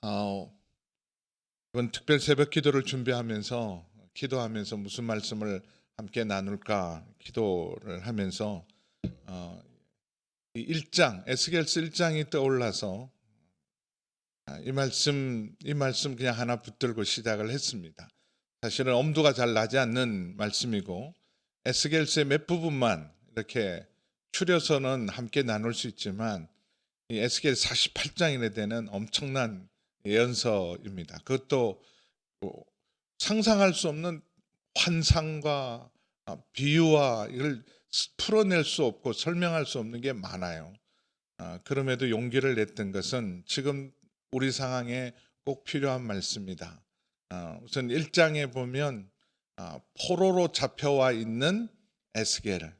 어, 이번 특별 새벽 기도를 기도하면서 무슨 말씀을 함께 나눌까 기도를 하면서 어, 이 1장 에스겔서 1장이 떠올라서 이 말씀 그냥 하나 붙들고 시작을 했습니다. 사실은 엄두가 잘 나지 않는 말씀이고 에스겔서의 몇 부분만 이렇게 추려서는 함께 나눌 수 있지만 이 에스겔 48장이나 되는 엄청난 예언서입니다. 그것도 뭐 상상할 수 없는 환상과 비유와 이걸 풀어낼 수 없고 설명할 수 없는 게 많아요. 그럼에도 용기를 냈던 것은 지금 우리 상황에 꼭 필요한 말씀이다. 우선 1장에 보면 포로로 잡혀와 있는 에스겔,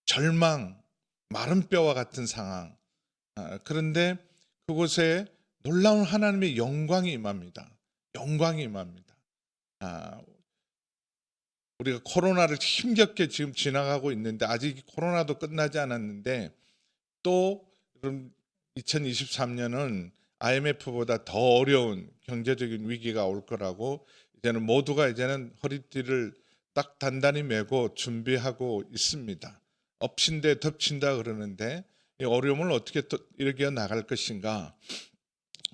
절망, 마른 뼈와 같은 상황. 그런데 그곳에 놀라운 하나님의 영광이 임합니다. 영광이 임합니다. 아, 우리가 코로나를 힘겹게 지금 지나가고 있는데 아직 코로나도 끝나지 않았는데 또 그럼 2023년은 IMF보다 더 어려운 경제적인 위기가 올 거라고 이제는 허리띠를 딱 단단히 메고 준비하고 있습니다. 엎친데 덮친다 그러는데 이 어려움을 어떻게 또 이겨 나갈 것인가?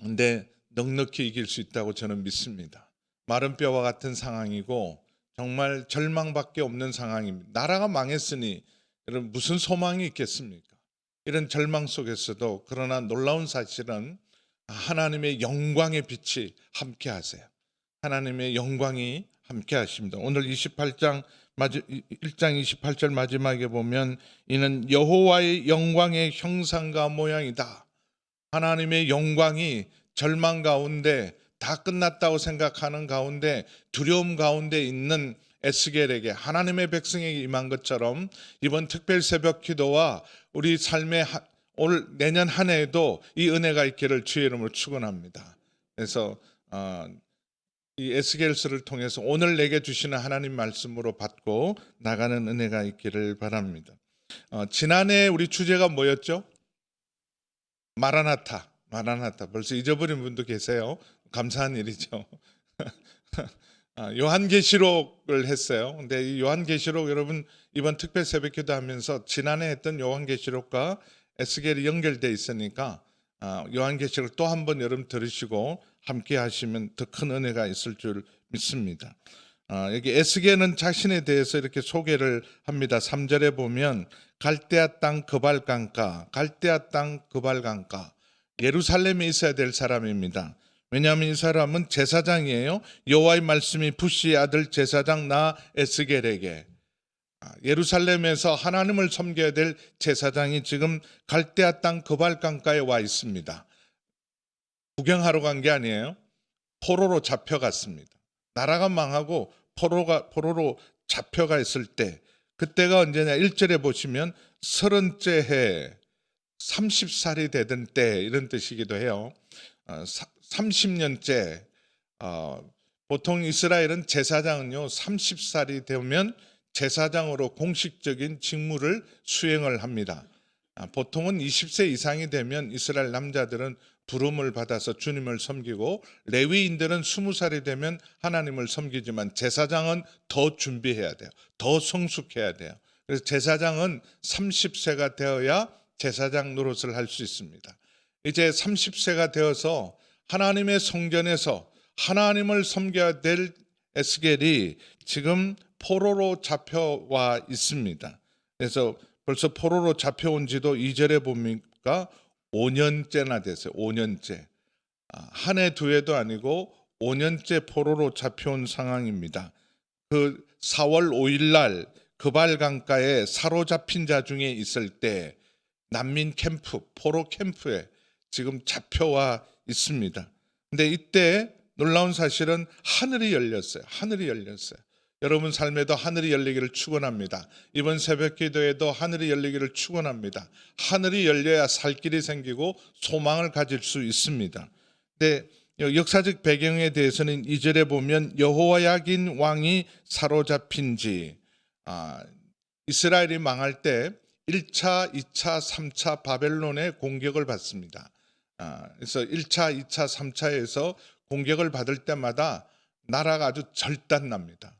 근데 넉넉히 이길 수 있다고 저는 믿습니다. 마른 뼈와 같은 상황이고 정말 절망밖에 없는 상황입니다. 나라가 망했으니 여러분 무슨 소망이 있겠습니까? 이런 절망 속에서도 그러나 놀라운 사실은 하나님의 영광의 빛이 함께 하세요. 하나님의 영광이 함께 하십니다. 오늘 1장 28절 마지막에 보면 이는 여호와의 영광의 형상과 모양이다. 하나님의 영광이 절망 가운데 다 끝났다고 생각하는 가운데 두려움 가운데 있는 에스겔에게 하나님의 백성에게 임한 것처럼 이번 특별 새벽 기도와 우리 삶의 올 내년 한 해에도 이 은혜가 있기를 주의 이름으로 축원합니다. 그래서 이 에스겔서를 통해서 오늘 내게 주시는 하나님 말씀으로 받고 나가는 은혜가 있기를 바랍니다. 지난해 우리 주제가 뭐였죠? 마라나타, 마라나타. 벌써 잊어버린 분도 계세요. 감사한 일이죠. 요한계시록을 했어요. 근데 이 요한계시록 여러분 이번 특별 새벽기도 하면서 지난해 했던 요한계시록과 에스겔이 연결돼 있으니까 요한계시록 또 한 번 여러분 들으시고 함께 하시면 더 큰 은혜가 있을 줄 믿습니다. 여기 에스겔은 자신에 대해서 이렇게 소개를 합니다. 3절에 보면 갈대아 땅 그발강가, 갈대아 땅 그발강가, 예루살렘에 있어야 될 사람입니다. 왜냐하면 이 사람은 제사장이에요. 여호와의 말씀이 부시의 아들 제사장 나 에스겔에게 예루살렘에서 하나님을 섬겨야 될 제사장이 지금 갈대아 땅 그발강가에 와 있습니다. 구경하러 간 게 아니에요. 포로로 잡혀갔습니다. 나라가 망하고 포로로 잡혀가 있을 때 그때가 언제냐 1절에 보시면 30째 해 30살이 되던 때 이런 뜻이기도 해요. 30년째 보통 이스라엘은 제사장은요 30살이 되면 제사장으로 공식적인 직무를 수행을 합니다. 보통은 20세 이상이 되면 이스라엘 남자들은 부름을 받아서 주님을 섬기고 레위인들은 20살이 되면 하나님을 섬기지만 제사장은 더 준비해야 돼요. 더 성숙해야 돼요. 그래서 제사장은 30세가 되어야 제사장 노릇을 할 수 있습니다. 이제 30세가 되어서 하나님의 성전에서 하나님을 섬겨야 될 에스겔이 지금 포로로 잡혀와 있습니다. 그래서 벌써 포로로 잡혀온 지도 2절에 보니까 5년째나 됐어요. 5년째. 한 해 두 해도 아니고 5년째 포로로 잡혀온 상황입니다. 그 4월 5일 날 그발 강가에 사로잡힌 자 중에 있을 때 난민 캠프, 포로 캠프에 지금 잡혀와 있습니다. 근데 이때 놀라운 사실은 하늘이 열렸어요. 하늘이 열렸어요. 여러분 삶에도 하늘이 열리기를 축원합니다. 이번 새벽 기도에도 하늘이 열리기를 축원합니다. 하늘이 열려야 살 길이 생기고 소망을 가질 수 있습니다. 근데 역사적 배경에 대해서는 2절에 보면 여호야긴 왕이 사로잡힌 지 이스라엘이 망할 때 1차, 2차, 3차 바벨론의 공격을 받습니다. 그래서 1차, 2차, 3차에서 공격을 받을 때마다 나라가 아주 절단납니다.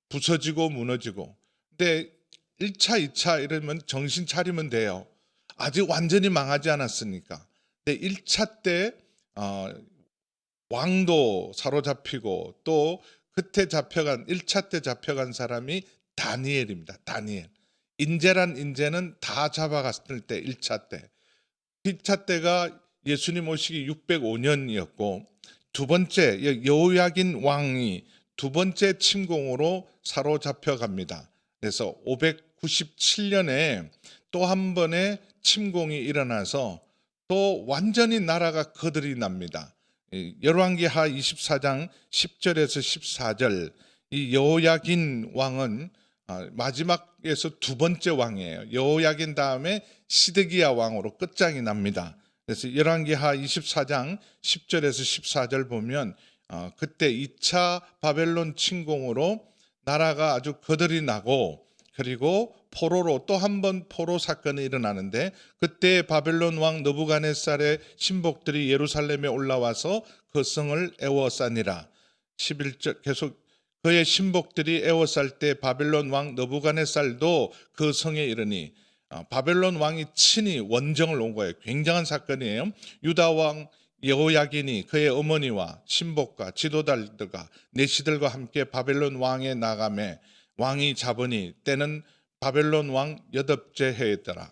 부서지고 무너지고. 근데 1차, 2차 이러면 정신 차리면 돼요. 아직 완전히 망하지 않았으니까. 근데 1차 때 왕도 사로잡히고 또 그때 잡혀간 1차 때 잡혀간 사람이 다니엘입니다. 다니엘. 인재란 인재는 다 잡아갔을 때 1차 때. 1차 때가 예수님 오시기 605년이었고 두 번째 여호야긴 왕이 두 번째 침공으로 사로잡혀 갑니다. 그래서 597년에 또 한 번의 침공이 일어나서 또 완전히 나라가 거들이 납니다. 열왕기하 24장 10절에서 14절 이 여호야긴 왕은 마지막에서 두 번째 왕이에요. 여호야긴 다음에 시드기야 왕으로 끝장이 납니다. 그래서 열왕기하 24장 10절에서 14절 보면 그때 2차 바벨론 침공으로 나라가 아주 거들이 나고 그리고 포로로 또 한 번 포로 사건이 일어나는데 그때 바벨론 왕 느부갓네살의 신복들이 예루살렘에 올라와서 그 성을 애워싸니라. 11절 계속 그의 신복들이 애워쌀 때 바벨론 왕 느부갓네살도 그 성에 이르니 바벨론 왕이 친히 원정을 온 거예요. 굉장한 사건이에요. 유다 왕 여호야긴이 그의 어머니와 신복과 지도자들과 내시들과 함께 바벨론 왕에 나가매 왕이 잡으니 때는 바벨론 왕 8째 해였더라.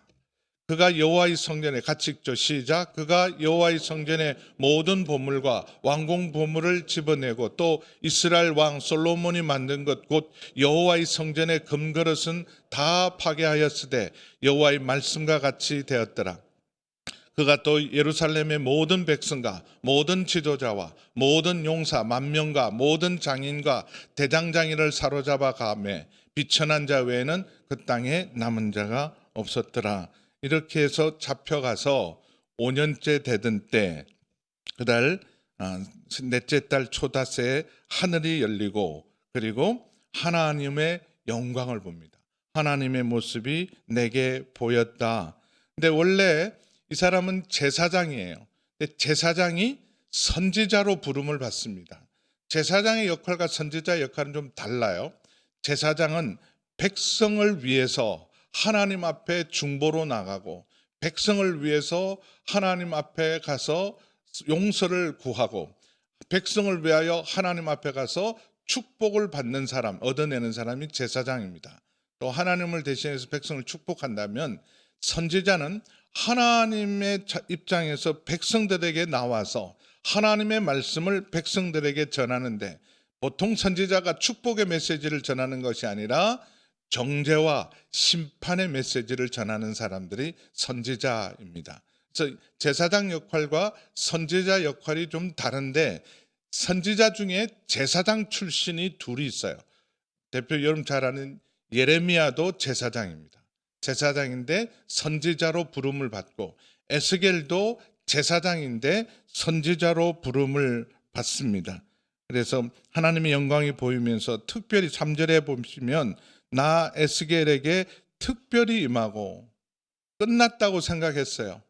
그가 여호와의 성전에 같이 읽죠. 시작. 그가 여호와의 성전의 모든 보물과 왕궁 보물을 집어내고 또 이스라엘 왕 솔로몬이 만든 것 곧 여호와의 성전의 금그릇은 다 파괴하였으되 여호와의 말씀과 같이 되었더라. 그가 또 예루살렘의 모든 백성과 모든 지도자와 모든 용사 만명과 모든 장인과 대장장이를 사로잡아 가매 비천한 자 외에는 그 땅에 남은 자가 없었더라. 이렇게 해서 잡혀가서 5년째 되던 때 그달 넷째 달 초다새에 하늘이 열리고 그리고 하나님의 영광을 봅니다. 하나님의 모습이 내게 보였다. 근데 원래 이 사람은 제사장이에요. 근데 제사장이 선지자로 부름을 받습니다. 제사장의 역할과 선지자의 역할은 좀 달라요. 제사장은 백성을 위해서 하나님 앞에 중보로 나가고 백성을 위해서 하나님 앞에 가서 용서를 구하고 백성을 위하여 하나님 앞에 가서 축복을 받는 사람, 얻어내는 사람이 제사장입니다. 또 하나님을 대신해서 백성을 축복한다면 선지자는 하나님의 입장에서 백성들에게 나와서 하나님의 말씀을 백성들에게 전하는데 보통 선지자가 축복의 메시지를 전하는 것이 아니라 정죄와 심판의 메시지를 전하는 사람들이 선지자입니다. 그래서 제사장 역할과 선지자 역할이 좀 다른데 선지자 중에 제사장 출신이 둘이 있어요. 대표 여러분 잘 아는 예레미야도 제사장입니다. 제사장인데 선지자로 부름을 받고 에스겔도 제사장인데 선지자로 부름을 받습니다. 그래서 하나님의 영광이 보이면서 특별히 3절에 보시면 나 에스겔에게 특별히 임하고 끝났다고 생각했어요.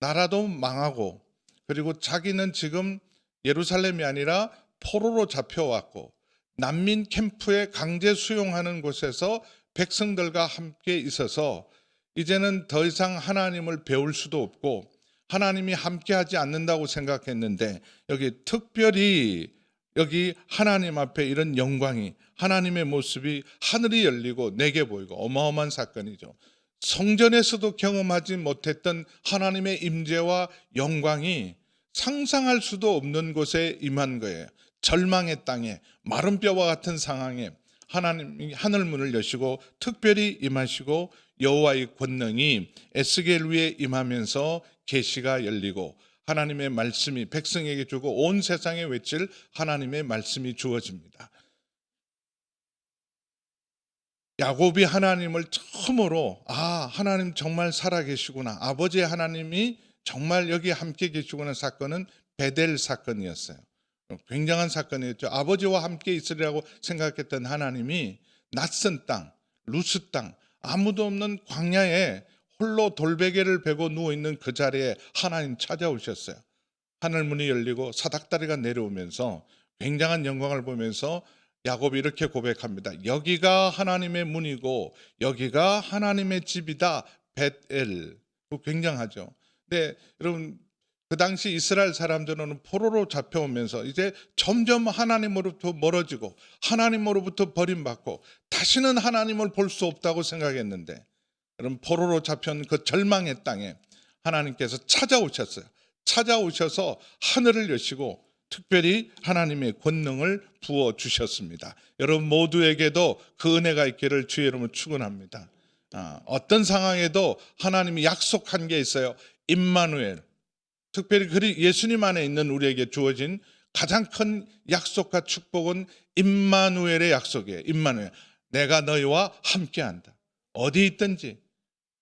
나라도 망하고 그리고 자기는 지금 예루살렘이 아니라 포로로 잡혀왔고 난민 캠프에 강제 수용하는 곳에서 백성들과 함께 있어서 이제는 더 이상 하나님을 배울 수도 없고 하나님이 함께하지 않는다고 생각했는데 여기 특별히 여기 하나님 앞에 이런 영광이 하나님의 모습이 하늘이 열리고 내게 보이고 어마어마한 사건이죠. 성전에서도 경험하지 못했던 하나님의 임재와 영광이 상상할 수도 없는 곳에 임한 거예요. 절망의 땅에 마른 뼈와 같은 상황에 하나님이 하늘 문을 여시고 특별히 임하시고 여호와의 권능이 에스겔 위에 임하면서 계시가 열리고 하나님의 말씀이 백성에게 주고 온 세상에 외칠 하나님의 말씀이 주어집니다. 야곱이 하나님을 처음으로 하나님 정말 살아계시구나. 아버지의 하나님이 정말 여기 함께 계시구나 사건은 베델 사건이었어요. 굉장한 사건이었죠. 아버지와 함께 있으리라고 생각했던 하나님이 낯선 땅, 루스 땅, 아무도 없는 광야에 홀로 돌베개를 베고 누워있는 그 자리에 하나님 찾아오셨어요. 하늘 문이 열리고 사닥다리가 내려오면서 굉장한 영광을 보면서 야곱이 이렇게 고백합니다. 여기가 하나님의 문이고 여기가 하나님의 집이다. 벳엘. 굉장하죠. 근데 여러분, 그 당시 이스라엘 사람들은 포로로 잡혀오면서 이제 점점 하나님으로부터 멀어지고 하나님으로부터 버림받고 다시는 하나님을 볼 수 없다고 생각했는데, 여러분, 포로로 잡혀온 그 절망의 땅에 하나님께서 찾아오셨어요. 찾아오셔서 하늘을 여시고 특별히 하나님의 권능을 부어 주셨습니다. 여러분 모두에게도 그 은혜가 있기를 주의 이름으로 축원합니다. 어떤 상황에도 하나님이 약속한 게 있어요. 임마누엘. 특별히 예수님 안에 있는 우리에게 주어진 가장 큰 약속과 축복은 임마누엘의 약속이에요. 임마누엘. 내가 너희와 함께한다. 어디 있든지.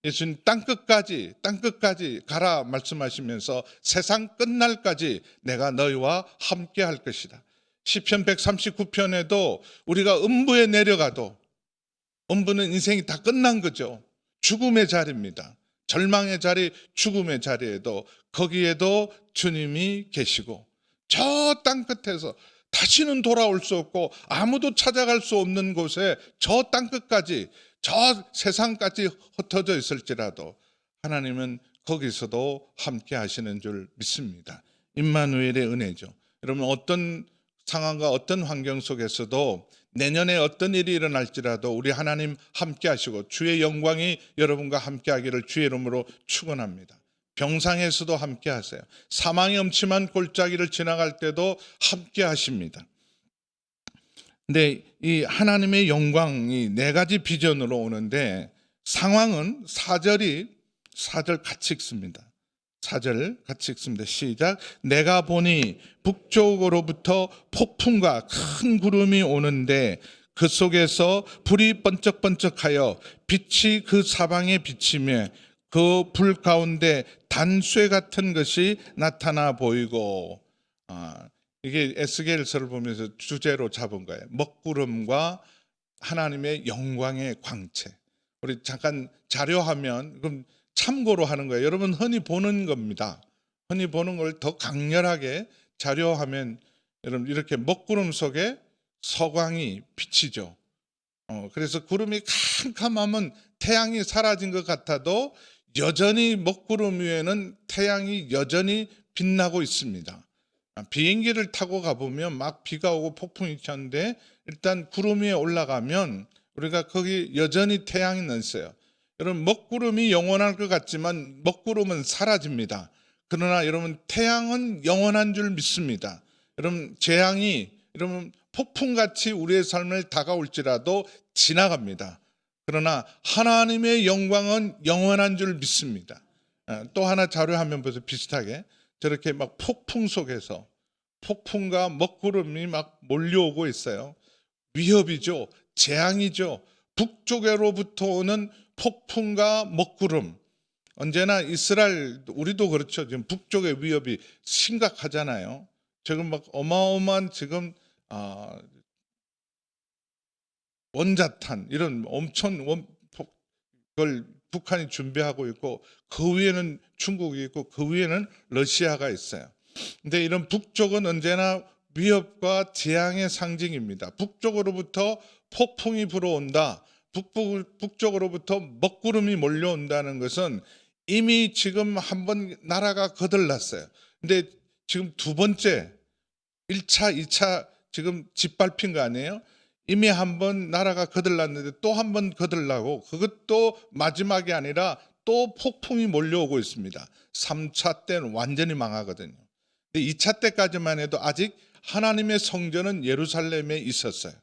예수님 땅끝까지 가라 말씀하시면서 세상 끝날까지 내가 너희와 함께 할 것이다. 시편 139편에도 우리가 음부에 내려가도, 음부는 인생이 다 끝난 거죠. 죽음의 자리입니다. 절망의 자리, 죽음의 자리에도 거기에도 주님이 계시고 저 땅끝에서 다시는 돌아올 수 없고 아무도 찾아갈 수 없는 곳에 저 땅끝까지, 저 세상까지 흩어져 있을지라도 하나님은 거기서도 함께 하시는 줄 믿습니다. 임마누엘의 은혜죠. 여러분, 어떤 상황과 어떤 환경 속에서도 내년에 어떤 일이 일어날지라도 우리 하나님 함께 하시고 주의 영광이 여러분과 함께 하기를 주의 이름으로 축원합니다. 병상에서도 함께 하세요. 사망의 음침한 골짜기를 지나갈 때도 함께 하십니다. 근데 이 하나님의 영광이 네 가지 비전으로 오는데, 상황은 4절 같이 읽습니다. 4절 같이 읽습니다. 시작. 내가 보니 북쪽으로부터 폭풍과 큰 구름이 오는데 그 속에서 불이 번쩍번쩍하여 빛이 그 사방에 비치며 그 불 가운데 단쇠 같은 것이 나타나 보이고. 이게 에스겔서를 보면서 주제로 잡은 거예요. 먹구름과 하나님의 영광의 광채. 우리 잠깐 자료화면 그럼 참고로 하는 거예요. 여러분 흔히 보는 겁니다. 흔히 보는 걸 더 강렬하게 자료화면, 여러분 이렇게 먹구름 속에 서광이 비치죠. 그래서 구름이 캄캄하면 태양이 사라진 것 같아도 여전히 먹구름 위에는 태양이 여전히 빛나고 있습니다. 비행기를 타고 가보면 막 비가 오고 폭풍이 쳤는데 일단 구름 위에 올라가면 우리가 거기 여전히 태양이 있어요. 여러분 먹구름이 영원할 것 같지만 먹구름은 사라집니다. 그러나 여러분 태양은 영원한 줄 믿습니다. 여러분 재앙이 여러분 폭풍같이 우리의 삶을 다가올지라도 지나갑니다. 그러나 하나님의 영광은 영원한 줄 믿습니다. 또 하나 자료화면 보세요. 비슷하게 저렇게 막 폭풍 속에서 폭풍과 먹구름이 막 몰려오고 있어요. 위협이죠. 재앙이죠. 북쪽으로부터 오는 폭풍과 먹구름. 언제나 이스라엘, 우리도 그렇죠. 지금 북쪽의 위협이 심각하잖아요. 지금 막 어마어마한 지금 원자탄 이런 엄청 그걸 북한이 준비하고 있고 그 위에는 중국이 있고 그 위에는 러시아가 있어요. 근데 이런 북쪽은 언제나 위협과 재앙의 상징입니다. 북쪽으로부터 폭풍이 불어온다. 북쪽으로부터 먹구름이 몰려온다는 것은 이미 지금 한번 나라가 거들났어요. 근데 지금 두 번째 1차, 2차 지금 짓밟힌 거 아니에요? 이미 한번 나라가 거들났는데 또 한번 거들나고 그것도 마지막이 아니라 또 폭풍이 몰려오고 있습니다. 3차 때는 완전히 망하거든요. 근데 2차 때까지만 해도 아직 하나님의 성전은 예루살렘에 있었어요.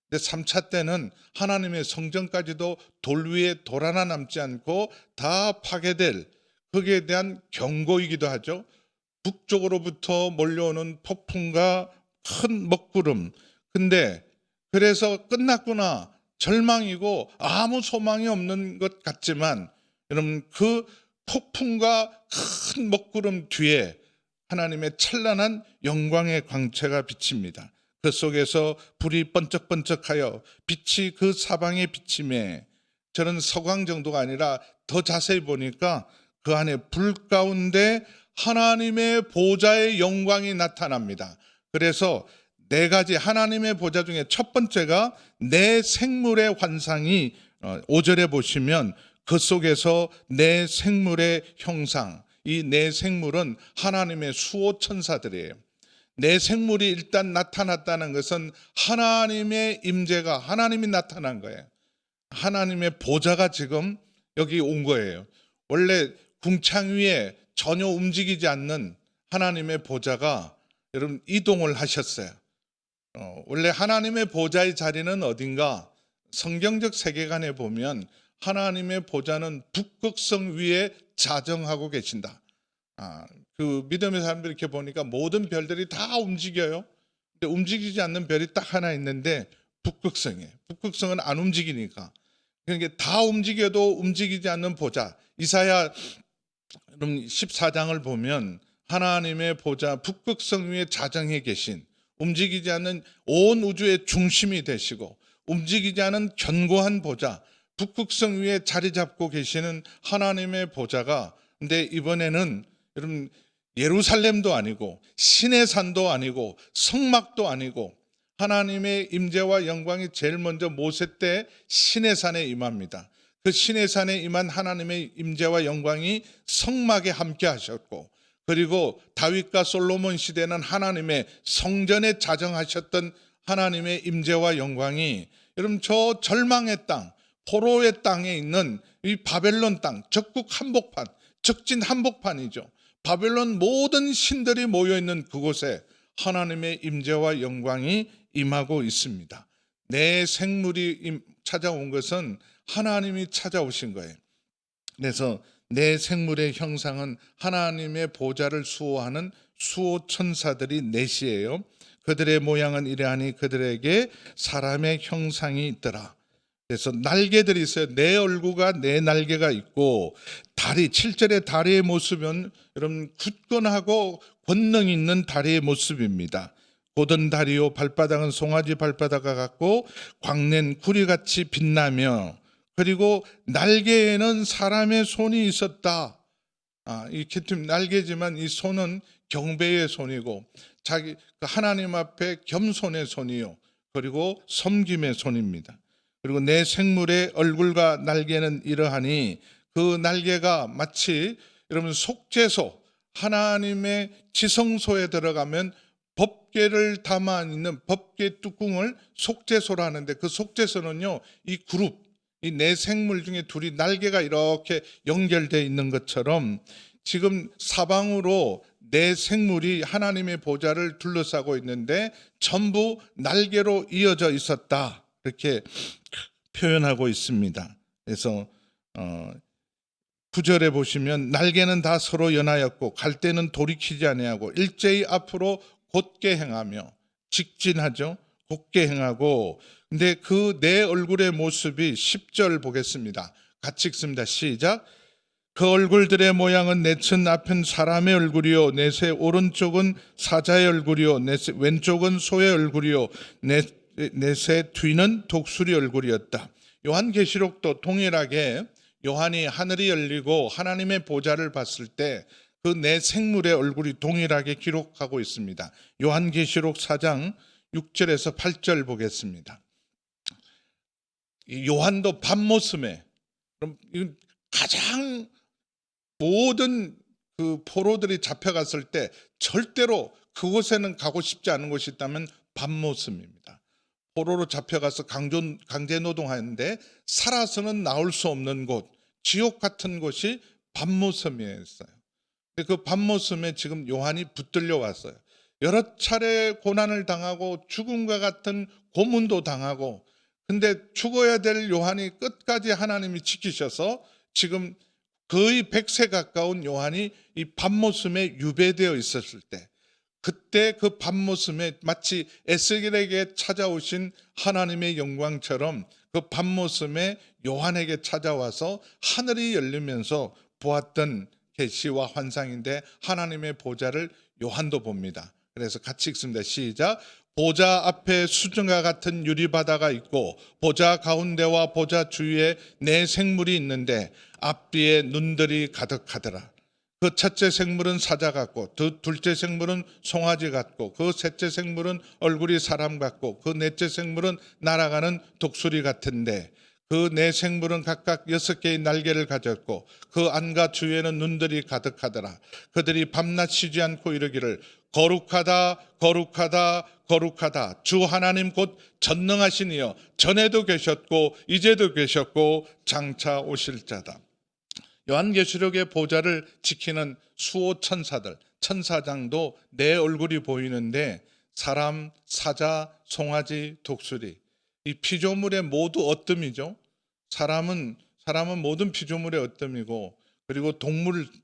근데 3차 때는 하나님의 성전까지도 돌 위에 돌 하나 남지 않고 다 파괴될, 거기에 대한 경고이기도 하죠. 북쪽으로부터 몰려오는 폭풍과 큰 먹구름. 근데 그래서 끝났구나, 절망이고 아무 소망이 없는 것 같지만 여러분 그 폭풍과 큰 먹구름 뒤에 하나님의 찬란한 영광의 광채가 비칩니다. 그 속에서 불이 번쩍번쩍하여 빛이 그 사방에 비침에 저는 서광 정도가 아니라 더 자세히 보니까 그 안에 불 가운데 하나님의 보좌의 영광이 나타납니다. 그래서 네 가지 하나님의 보좌 중에 첫 번째가 내 생물의 환상이 5절에 보시면 그 속에서 내 생물의 형상, 이 내 생물은 하나님의 수호 천사들이에요. 내 생물이 일단 나타났다는 것은 하나님의 임재가, 하나님이 나타난 거예요. 하나님의 보좌가 지금 여기 온 거예요. 원래 궁창 위에 전혀 움직이지 않는 하나님의 보좌가 여러분 이동을 하셨어요. 원래 하나님의 보좌의 자리는 어딘가? 성경적 세계관에 보면 하나님의 보좌는 북극성 위에 자정하고 계신다. 그 믿음의 사람들 이렇게 보니까 모든 별들이 다 움직여요. 근데 움직이지 않는 별이 딱 하나 있는데 북극성이에요. 북극성은 안 움직이니까. 그러니까 다 움직여도 움직이지 않는 보좌. 이사야 14장을 보면 하나님의 보좌 북극성 위에 자정해 계신, 움직이지 않는 온 우주의 중심이 되시고 움직이지 않은 견고한 보좌, 북극성 위에 자리 잡고 계시는 하나님의 보좌가, 근데 이번에는 여러분 예루살렘도 아니고 시내산도 아니고 성막도 아니고 하나님의 임재와 영광이 제일 먼저 모세 때 시내산에 임합니다. 그 시내산에 임한 하나님의 임재와 영광이 성막에 함께 하셨고, 그리고 다윗과 솔로몬 시대는 하나님의 성전에 자정하셨던 하나님의 임재와 영광이 여러분 저 절망의 땅, 포로의 땅에 있는 이 바벨론 땅, 적국 한복판, 적진 한복판이죠. 바벨론 모든 신들이 모여 있는 그곳에 하나님의 임재와 영광이 임하고 있습니다. 내 생물이 찾아온 것은 하나님이 찾아오신 거예요. 그래서 내 생물의 형상은 하나님의 보좌를 수호하는 수호 천사들이 넷이에요. 그들의 모양은 이러하니 그들에게 사람의 형상이 있더라. 그래서 날개들이 있어요. 네 얼굴과 네 날개가 있고, 다리, 7절의 다리의 모습은 여러분 굳건하고 권능 있는 다리의 모습입니다. 고든 다리요 발바닥은 송아지 발바닥과 같고 광낸 구리같이 빛나며, 그리고 날개에는 사람의 손이 있었다. 이 캣팀 날개지만 이 손은 경배의 손이고 자기 하나님 앞에 겸손의 손이요, 그리고 섬김의 손입니다. 그리고 내 생물의 얼굴과 날개는 이러하니, 그 날개가 마치 여러분 속죄소, 하나님의 지성소에 들어가면 법궤를 담아 있는 법궤 뚜껑을 속죄소로 하는데, 그 속죄소는요 이 그룹, 이 네 생물 중에 둘이 날개가 이렇게 연결되어 있는 것처럼 지금 사방으로 네 생물이 하나님의 보좌를 둘러싸고 있는데 전부 날개로 이어져 있었다, 이렇게 표현하고 있습니다. 그래서 9절에 보시면 날개는 다 서로 연하였고 갈대는 돌이키지 아니하고 일제히 앞으로 곧게 행하며, 직진하죠. 곧게 행하고. 근데 그 내 얼굴의 모습이 10절 보겠습니다. 같이 읽습니다. 시작. 그 얼굴들의 모양은 넷은 앞은 사람의 얼굴이요, 넷의 오른쪽은 사자의 얼굴이요, 넷의 왼쪽은 소의 얼굴이요, 넷의 뒤는 독수리 얼굴이었다. 요한계시록도 동일하게 요한이 하늘이 열리고 하나님의 보좌를 봤을 때 그 네 생물의 얼굴이 동일하게 기록하고 있습니다. 요한계시록 4장 6절에서 8절 보겠습니다. 요한도 밤모섬에, 그럼 가장 모든 그 포로들이 잡혀갔을 때 절대로 그곳에는 가고 싶지 않은 곳이 있다면 밤모섬입니다. 포로로 잡혀가서 강제 노동하는데 살아서는 나올 수 없는 곳, 지옥 같은 곳이 밤모섬이었어요. 그 밤모섬에 지금 요한이 붙들려 왔어요. 여러 차례 고난을 당하고 죽음과 같은 고문도 당하고, 근데 죽어야 될 요한이 끝까지 하나님이 지키셔서 지금 거의 100세 가까운 요한이 이 밤모섬에 유배되어 있었을 때, 그때 그 밤모섬에 마치 에스겔에게 찾아오신 하나님의 영광처럼 그 밤모섬에 요한에게 찾아와서 하늘이 열리면서 보았던 계시와 환상인데 하나님의 보좌를 요한도 봅니다. 그래서 같이 읽습니다. 시작. 보좌 앞에 수정과 같은 유리바다가 있고 보좌 가운데와 보좌 주위에 네 생물이 있는데 앞뒤에 눈들이 가득하더라. 그 첫째 생물은 사자 같고 그 둘째 생물은 송아지 같고 그 셋째 생물은 얼굴이 사람 같고 그 넷째 생물은 날아가는 독수리 같은데 그 네 생물은 각각 6개의 날개를 가졌고 그 안과 주위에는 눈들이 가득하더라. 그들이 밤낮 쉬지 않고 이르기를 거룩하다 거룩하다 거룩하다 주 하나님 곧 전능하신 이여 전에도 계셨고 이제도 계셨고 장차 오실 자다. 요한계시록의 보좌를 지키는 수호 천사들, 천사장도 내 얼굴이 보이는데 사람, 사자, 송아지, 독수리 이 피조물의 모두 어뜸이죠. 사람은 모든 피조물의 어뜸이고 그리고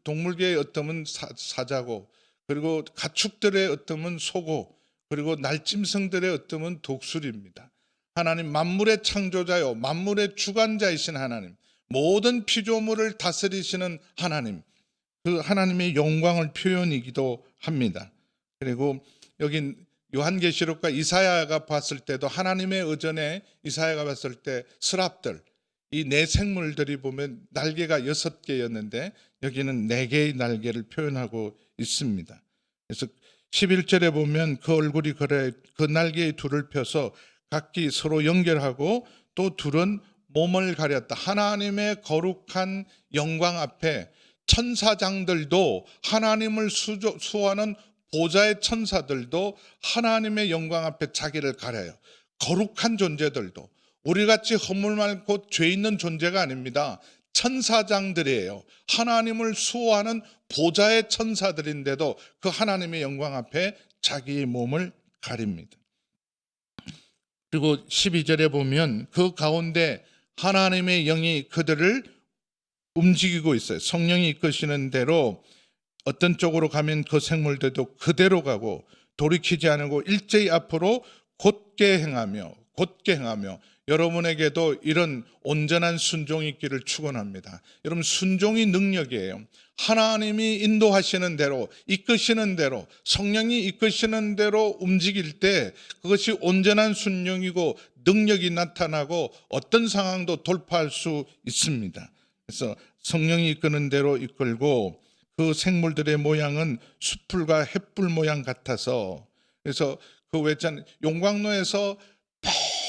동물계의 어뜸은 사자고 그리고 가축들의 어뜸은 소고 그리고 날짐승들의 어뜸은 독수리입니다. 하나님 만물의 창조자요 만물의 주관자이신 하나님 모든 피조물을 다스리시는 하나님 그 하나님의 영광을 표현이기도 합니다. 그리고 여기 요한계시록과 이사야가 봤을 때도 하나님의 의전에 이사야가 봤을 때 스랍들 이 네 생물들이 보면 날개가 6개였는데 여기는 4개의 날개를 표현하고 있습니다. 그래서 11절에 보면 그 얼굴이 그래 그 날개의 둘을 펴서 각기 서로 연결하고 또 둘은 몸을 가렸다. 하나님의 거룩한 영광 앞에 천사장들도 하나님을 수호하는 보좌의 천사들도 하나님의 영광 앞에 자기를 가려요. 거룩한 존재들도 우리같이 허물 많고 죄 있는 존재가 아닙니다. 천사장들이에요. 하나님을 수호하는 보좌의 천사들인데도 그 하나님의 영광 앞에 자기의 몸을 가립니다. 그리고 12절에 보면 그 가운데 하나님의 영이 그들을 움직이고 있어요. 성령이 이끄시는 대로 어떤 쪽으로 가면 그 생물들도 그대로 가고 돌이키지 않고 일제히 앞으로 곧게 행하며 여러분에게도 이런 온전한 순종이 있기를 축원합니다. 여러분 순종이 능력이에요. 하나님이 인도하시는 대로 이끄시는 대로 성령이 이끄시는 대로 움직일 때 그것이 온전한 순종이고 능력이 나타나고 어떤 상황도 돌파할 수 있습니다. 그래서 성령이 이끄는 대로 이끌고 그 생물들의 모양은 숯불과 횃불 모양 같아서 그래서 그 외전 용광로에서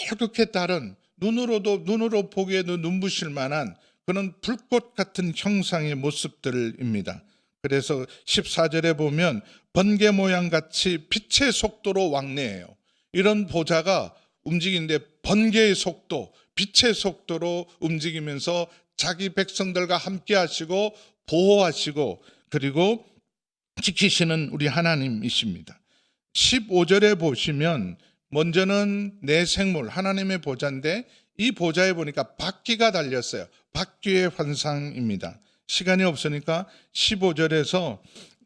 그렇게 다른 눈으로 보기에도 눈부실 만한 그런 불꽃 같은 형상의 모습들입니다. 그래서 14절에 보면 번개 모양 같이 빛의 속도로 왕래해요. 이런 보좌가 움직이는데 번개의 속도, 빛의 속도로 움직이면서 자기 백성들과 함께 하시고 보호하시고 그리고 지키시는 우리 하나님이십니다. 15절에 보시면 먼저는 내 생물 하나님의 보좌인데 이 보좌에 보니까 바퀴가 달렸어요. 바퀴의 환상입니다. 시간이 없으니까 15절에서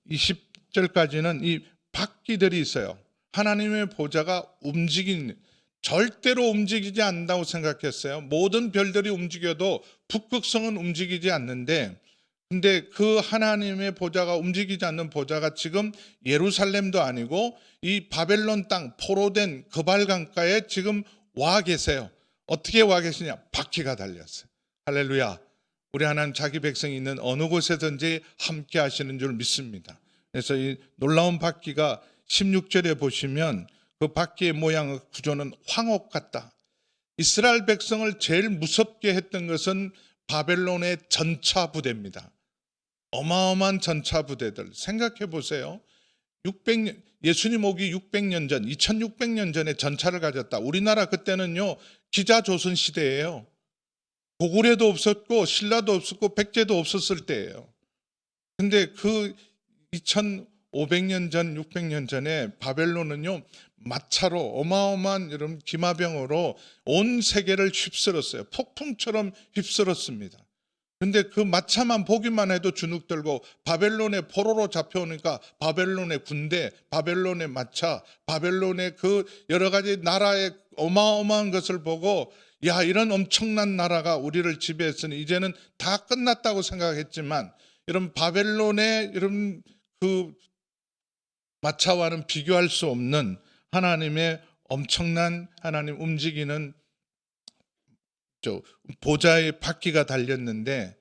20절까지는 이 바퀴들이 있어요. 하나님의 보좌가 절대로 움직이지 않는다고 생각했어요. 모든 별들이 움직여도 북극성은 움직이지 않는데 근데 그 하나님의 보좌가 움직이지 않는 보좌가 지금 예루살렘도 아니고 이 바벨론 땅 포로된 그발강가에 지금 와 계세요. 어떻게 와 계시냐? 바퀴가 달렸어요. 할렐루야. 우리 하나님 자기 백성이 있는 어느 곳에든지 함께 하시는 줄 믿습니다. 그래서 이 놀라운 바퀴가 16절에 보시면 그 바퀴의 모양 구조는 황옥 같다. 이스라엘 백성을 제일 무섭게 했던 것은 바벨론의 전차 부대입니다. 어마어마한 전차 부대들 생각해 보세요. 600년 예수님 오기 600년 전 2600년 전에 전차를 가졌다. 우리나라 그때는요 기자조선 시대예요. 고구려도 없었고 신라도 없었고 백제도 없었을 때예요. 근데 그 2500년 전 600년 전에 바벨론은요 마차로 어마어마한 이런 기마병으로 온 세계를 휩쓸었어요. 폭풍처럼 휩쓸었습니다. 근데 그 마차만 보기만 해도 주눅 들고 바벨론의 포로로 잡혀오니까 바벨론의 군대, 바벨론의 마차, 바벨론의 그 여러 가지 나라의 어마어마한 것을 보고 야 이런 엄청난 나라가 우리를 지배했으니 이제는 다 끝났다고 생각했지만 이런 바벨론의 이런 그 마차와는 비교할 수 없는 하나님의 엄청난 하나님 움직이는 보좌의 바퀴가 달렸는데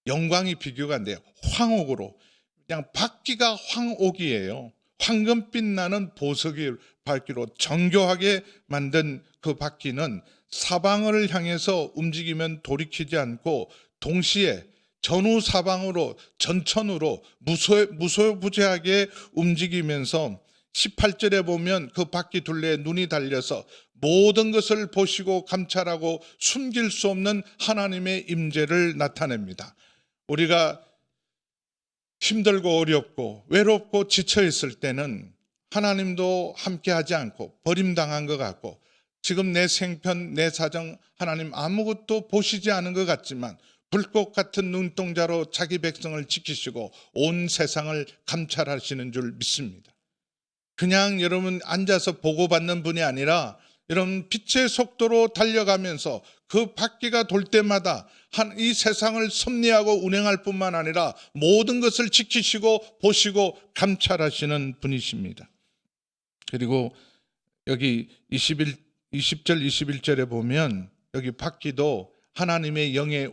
영광이 비교가 안 돼요. 황옥으로 그냥 바퀴가 황옥이에요. 황금빛 나는 보석이 바퀴로 정교하게 만든 그 바퀴는 사방을 향해서 움직이면 돌이키지 않고 동시에 전후 사방으로 전천으로 무소부재하게 움직이면서 18절에 보면 그 바퀴 둘레에 눈이 달려서 모든 것을 보시고 감찰하고 숨길 수 없는 하나님의 임재를 나타냅니다. 우리가 힘들고 어렵고 외롭고 지쳐 있을 때는 하나님도 함께하지 않고 버림당한 것 같고 지금 내 생편 내 사정 하나님 아무것도 보시지 않은 것 같지만 불꽃 같은 눈동자로 자기 백성을 지키시고 온 세상을 감찰하시는 줄 믿습니다. 그냥 여러분 앉아서 보고받는 분이 아니라 여러분 빛의 속도로 달려가면서 그 바퀴가 돌 때마다 이 세상을 섭리하고 운행할 뿐만 아니라 모든 것을 지키시고 보시고 감찰하시는 분이십니다. 그리고 여기 20절 21절에 보면 여기 바퀴도 하나님의 영의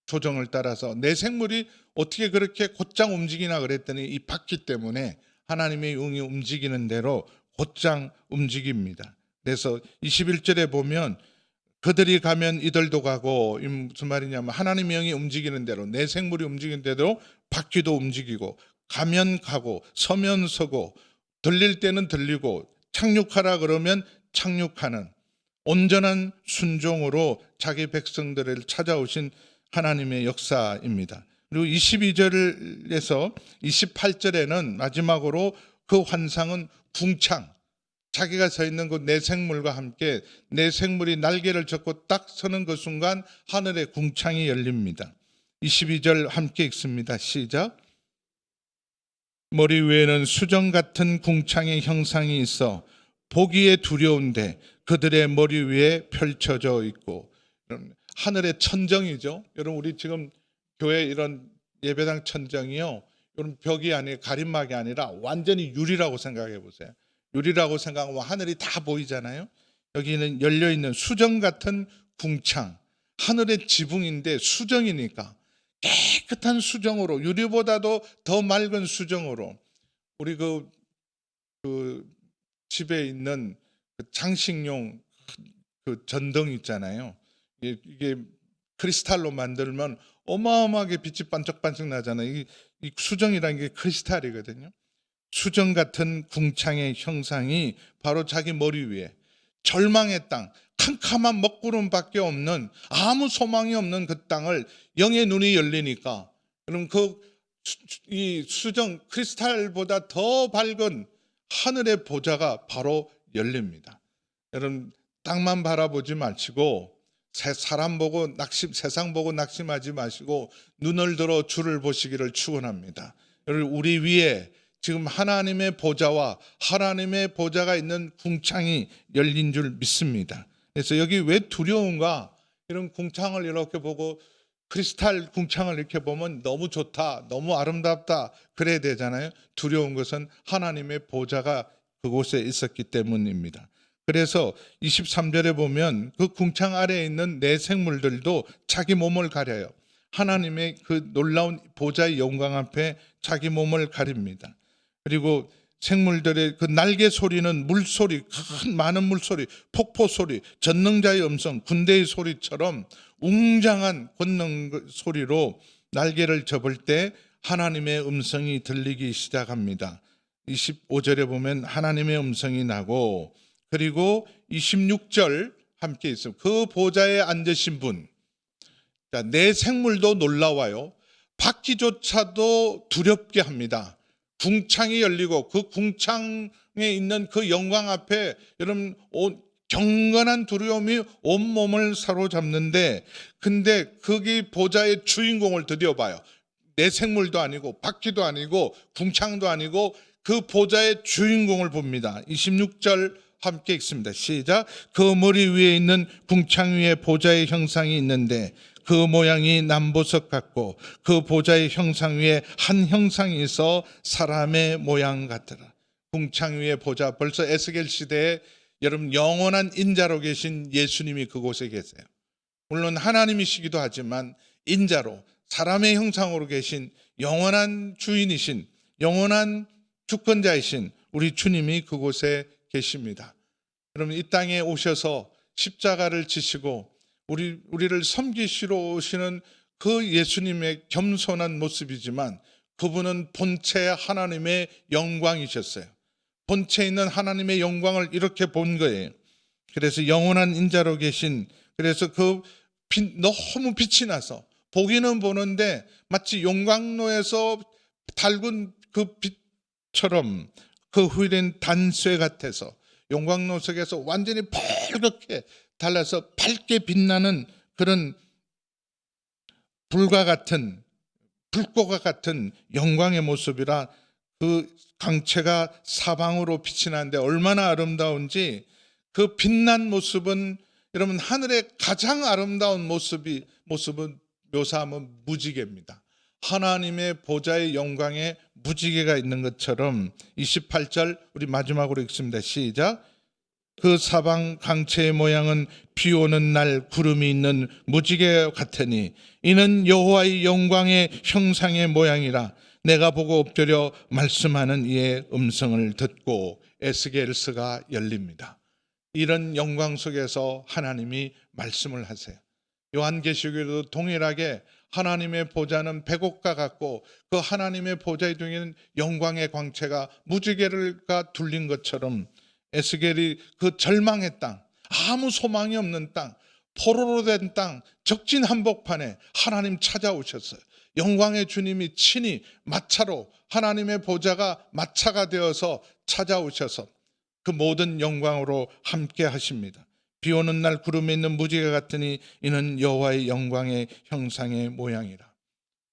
조정을 따라서 내 생물이 어떻게 그렇게 곧장 움직이나 그랬더니 이 바퀴 때문에 하나님의 영이 움직이는 대로 곧장 움직입니다. 그래서 21절에 보면 그들이 가면 이들도 가고, 무슨 말이냐면 하나님의 영이 움직이는 대로 내 생물이 움직이는 대로 바퀴도 움직이고 가면 가고 서면 서고 들릴 때는 들리고 착륙하라 그러면 착륙하는 온전한 순종으로 자기 백성들을 찾아오신 하나님의 역사입니다. 그리고 22절에서 28절에는 마지막으로 그 환상은 궁창, 자기가 서 있는 그 내 생물과 함께 내 생물이 날개를 젓고 딱 서는 그 순간 하늘의 궁창이 열립니다. 22절 함께 읽습니다. 시작. 머리 위에는 수정 같은 궁창의 형상이 있어 보기에 두려운데 그들의 머리 위에 펼쳐져 있고, 하늘의 천정이죠. 여러분 우리 지금 교회 이런 예배당 천정이요, 여러분 벽이 아니라 가림막이 아니라 완전히 유리라고 생각해 보세요. 유리라고 생각하면 하늘이 다 보이잖아요. 여기는 열려있는 수정 같은 궁창, 하늘의 지붕인데 수정이니까 깨끗한 수정으로, 유리보다도 더 맑은 수정으로, 우리 그 집에 있는 그 장식용 그 전등 있잖아요. 이게 크리스탈로 만들면 어마어마하게 빛이 반짝반짝 나잖아요. 이 수정이라는 게 크리스탈이거든요. 수정 같은 궁창의 형상이 바로 자기 머리 위에, 절망의 땅, 캄캄한 먹구름밖에 없는 아무 소망이 없는 그 땅을 영의 눈이 열리니까, 그럼 이 수정 크리스탈보다 더 밝은 하늘의 보좌가 바로 열립니다. 여러분 땅만 바라보지 마시고 사람 보고 세상 보고 낙심하지 마시고 눈을 들어 주를 보시기를 축원합니다. 여러분 우리 위에 지금 하나님의 보좌와 하나님의 보좌가 있는 궁창이 열린 줄 믿습니다. 그래서 여기 왜 두려운가? 이런 궁창을 이렇게 보고 크리스탈 궁창을 이렇게 보면 너무 좋다, 너무 아름답다 그래야 되잖아요. 두려운 것은 하나님의 보좌가 그곳에 있었기 때문입니다. 그래서 23절에 보면 그 궁창 아래에 있는 내 생물들도 자기 몸을 가려요. 하나님의 그 놀라운 보좌의 영광 앞에 자기 몸을 가립니다. 그리고 생물들의 그 날개 소리는 물소리, 큰 많은 물소리, 폭포 소리, 전능자의 음성, 군대의 소리처럼 웅장한 권능 소리로 날개를 접을 때 하나님의 음성이 들리기 시작합니다. 25절에 보면 하나님의 음성이 나고, 그리고 26절 함께 있어요. 그 보좌에 앉으신 분, 내 생물도 놀라워요. 바퀴조차도 두렵게 합니다. 궁창이 열리고 그 궁창에 있는 그 영광 앞에 여러분 경건한 두려움이 온몸을 사로잡는데, 근데 거기 보좌의 주인공을 드디어 봐요. 내 생물도 아니고 바퀴도 아니고 궁창도 아니고 그 보좌의 주인공을 봅니다. 26절 함께 읽습니다. 시작. 그 머리 위에 있는 궁창 위에 보좌의 형상이 있는데 그 모양이 남보석 같고 그 보좌의 형상 위에 한 형상이 있어 사람의 모양 같더라. 궁창 위에 보좌. 벌써 에스겔 시대에 여러분 영원한 인자로 계신 예수님이 그곳에 계세요. 물론 하나님이시기도 하지만 인자로 사람의 형상으로 계신 영원한 주인이신 영원한 주권자이신 우리 주님이 그곳에 계십니다. 여러분 이 땅에 오셔서 십자가를 지시고 우리를 섬기시러 오시는 그 예수님의 겸손한 모습이지만 그분은 본체 하나님의 영광이셨어요. 본체에 있는 하나님의 영광을 이렇게 본 거예요. 그래서 영원한 인자로 계신, 그래서 그 너무 빛이 나서 보기는 보는데 마치 용광로에서 달군 그 빛처럼 그 후일엔 단쇠 같아서 용광로 속에서 완전히 벌겋게 달라서 밝게 빛나는 그런 불과 같은 불꽃과 같은 영광의 모습이라 그 광채가 사방으로 빛이 나는데 얼마나 아름다운지, 그 빛난 모습은 여러분 하늘의 가장 아름다운 모습은 묘사하면 무지개입니다. 하나님의 보좌의 영광에 무지개가 있는 것처럼 28절 우리 마지막으로 읽습니다. 시작. 그 사방 강체의 모양은 비 오는 날 구름이 있는 무지개 같으니 이는 여호와의 영광의 형상의 모양이라. 내가 보고 엎드려 말씀하는 이의 음성을 듣고 에스겔서가 열립니다. 이런 영광 속에서 하나님이 말씀을 하세요. 요한계시록에도 동일하게 하나님의 보좌는 백옥과 같고 그 하나님의 보좌 중에는 영광의 광채가 무지개가 둘린 것처럼 에스겔이 그 절망의 땅, 아무 소망이 없는 땅, 포로로 된 땅, 적진 한복판에 하나님 찾아오셨어요. 영광의 주님이 친히 마차로, 하나님의 보좌가 마차가 되어서 찾아오셔서 그 모든 영광으로 함께 하십니다. 비 오는 날 구름에 있는 무지개 같으니 이는 여호와의 영광의 형상의 모양이라.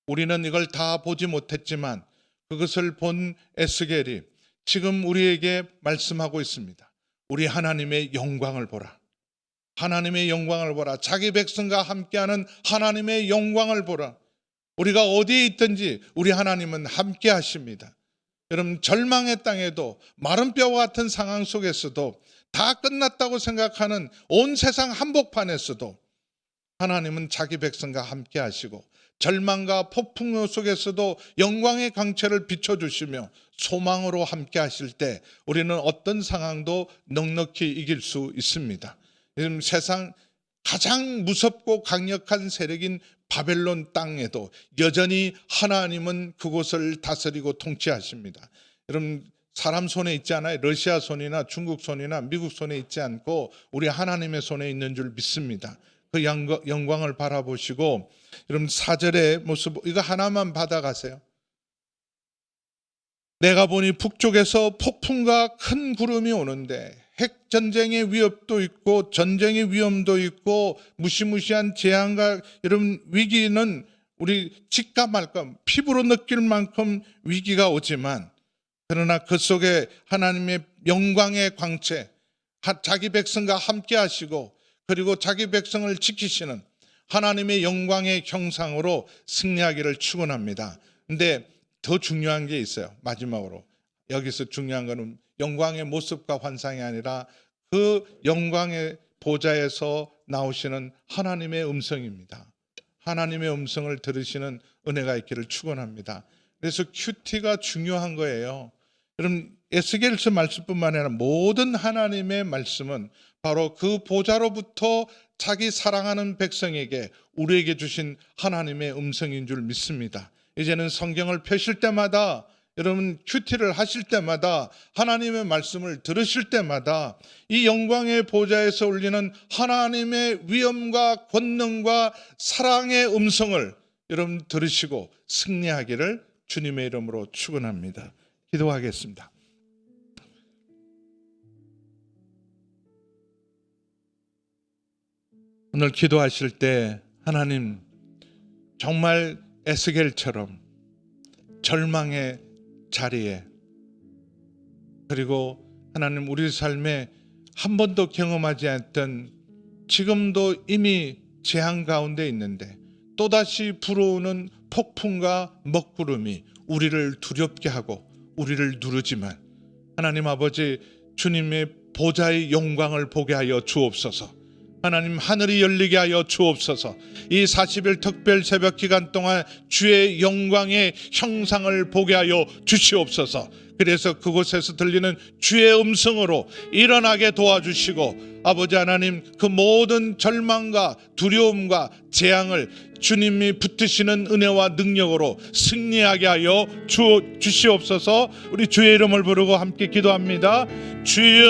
우리는 이걸 다 보지 못했지만 그것을 본 에스겔이 지금 우리에게 말씀하고 있습니다. 우리 하나님의 영광을 보라. 하나님의 영광을 보라. 자기 백성과 함께하는 하나님의 영광을 보라. 우리가 어디에 있든지 우리 하나님은 함께 하십니다. 여러분 절망의 땅에도 마른 뼈와 같은 상황 속에서도 다 끝났다고 생각하는 온 세상 한복판에서도 하나님은 자기 백성과 함께 하시고 절망과 폭풍 속에서도 영광의 광채를 비춰주시며 소망으로 함께 하실 때 우리는 어떤 상황도 넉넉히 이길 수 있습니다. 지금 세상 가장 무섭고 강력한 세력인 바벨론 땅에도 여전히 하나님은 그곳을 다스리고 통치하십니다. 여러분 사람 손에 있지 않아요. 러시아 손이나 중국 손이나 미국 손에 있지 않고 우리 하나님의 손에 있는 줄 믿습니다. 그 영광을 바라보시고 여러분 4절의 모습 이거 하나만 받아가세요. 내가 보니 북쪽에서 폭풍과 큰 구름이 오는데 핵전쟁의 위협도 있고 전쟁의 위험도 있고 무시무시한 재앙과 여러분 위기는 우리 직가 말까 피부로 느낄 만큼 위기가 오지만 그러나 그 속에 하나님의 영광의 광채, 자기 백성과 함께 하시고 그리고 자기 백성을 지키시는 하나님의 영광의 형상으로 승리하기를 축원합니다. 근데 더 중요한 게 있어요. 마지막으로 여기서 중요한 거는 영광의 모습과 환상이 아니라 그 영광의 보좌에서 나오시는 하나님의 음성입니다. 하나님의 음성을 들으시는 은혜가 있기를 축원합니다. 그래서 큐티가 중요한 거예요. 여러분 에스겔서 말씀뿐만 아니라 모든 하나님의 말씀은 바로 그 보좌로부터 자기 사랑하는 백성에게 우리에게 주신 하나님의 음성인 줄 믿습니다. 이제는 성경을 펴실 때마다 여러분 큐티를 하실 때마다 하나님의 말씀을 들으실 때마다 이 영광의 보좌에서 울리는 하나님의 위엄과 권능과 사랑의 음성을 여러분 들으시고 승리하기를 주님의 이름으로 축원합니다. 기도하겠습니다. 오늘 기도하실 때 하나님 정말 에스겔처럼 절망의 자리에 그리고 하나님 우리 삶에 한 번도 경험하지 않았던 지금도 이미 재앙 가운데 있는데 또다시 불어오는 폭풍과 먹구름이 우리를 두렵게 하고 우리를 누르지만 하나님 아버지, 주님의 보좌의 영광을 보게 하여 주옵소서. 하나님, 하늘이 열리게 하여 주옵소서. 이 40일 특별 새벽 기간 동안 주의 영광의 형상을 보게 하여 주시옵소서. 그래서 그곳에서 들리는 주의 음성으로 일어나게 도와주시고, 아버지 하나님, 그 모든 절망과 두려움과 재앙을 주님이 붙드시는 은혜와 능력으로 승리하게 하여 주시옵소서. 우리 주의 이름을 부르고 함께 기도합니다. 주여,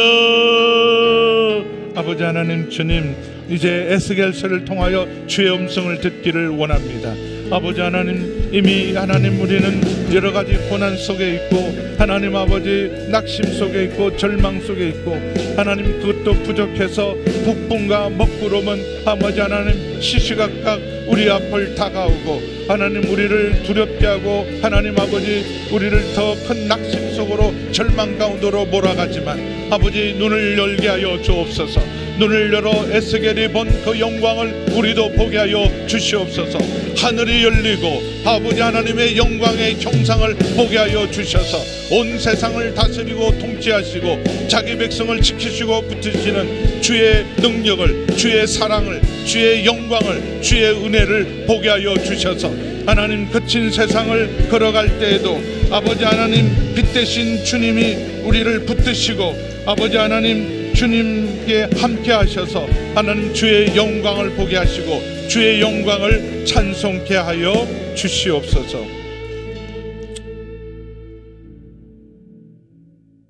아버지 하나님, 주님, 이제 에스겔서를 통하여 주의 음성을 듣기를 원합니다. 아버지 하나님, 이미 하나님 우리는 여러 가지 고난 속에 있고, 하나님 아버지 낙심 속에 있고, 절망 속에 있고, 하나님 그것도 부족해서 폭풍과 먹구름은 아버지 하나님 시시각각 우리 앞을 다가오고, 하나님 우리를 두렵게 하고, 하나님 아버지 우리를 더 큰 낙심 속으로 절망 가운데로 몰아가지만, 아버지 눈을 열게 하여 주옵소서. 눈을 열어 에스겔이 본 그 영광을 우리도 보게 하여 주시옵소서. 하늘이 열리고 아버지 하나님의 영광의 형상을 보게 하여 주셔서 온 세상을 다스리고 통치하시고 자기 백성을 지키시고 붙드시는 주의 능력을, 주의 사랑을, 주의 영광을, 주의 은혜를 보게 하여 주셔서 하나님 거친 세상을 걸어갈 때에도 아버지 하나님 빛 대신 주님이 우리를 붙드시고, 아버지 하나님 주님께 함께 하셔서 하나님 주의 영광을 보게 하시고 주의 영광을 찬송케 하여 주시옵소서.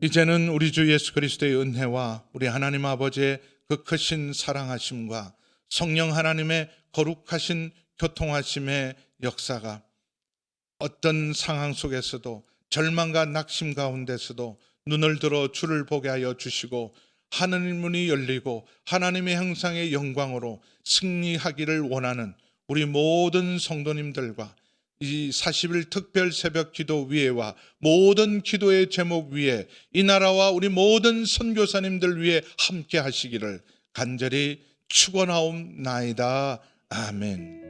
이제는 우리 주 예수 그리스도의 은혜와 우리 하나님 아버지의 그 크신 사랑하심과 성령 하나님의 거룩하신 교통하심의 역사가 어떤 상황 속에서도 절망과 낙심 가운데서도 눈을 들어 주를 보게 하여 주시고 하늘 문이 열리고 하나님의 형상의 영광으로 승리하기를 원하는 우리 모든 성도님들과 이 40일 특별 새벽 기도 위에와 모든 기도의 제목 위에 이 나라와 우리 모든 선교사님들 위해 함께 하시기를 간절히 축원하옵나이다. 아멘.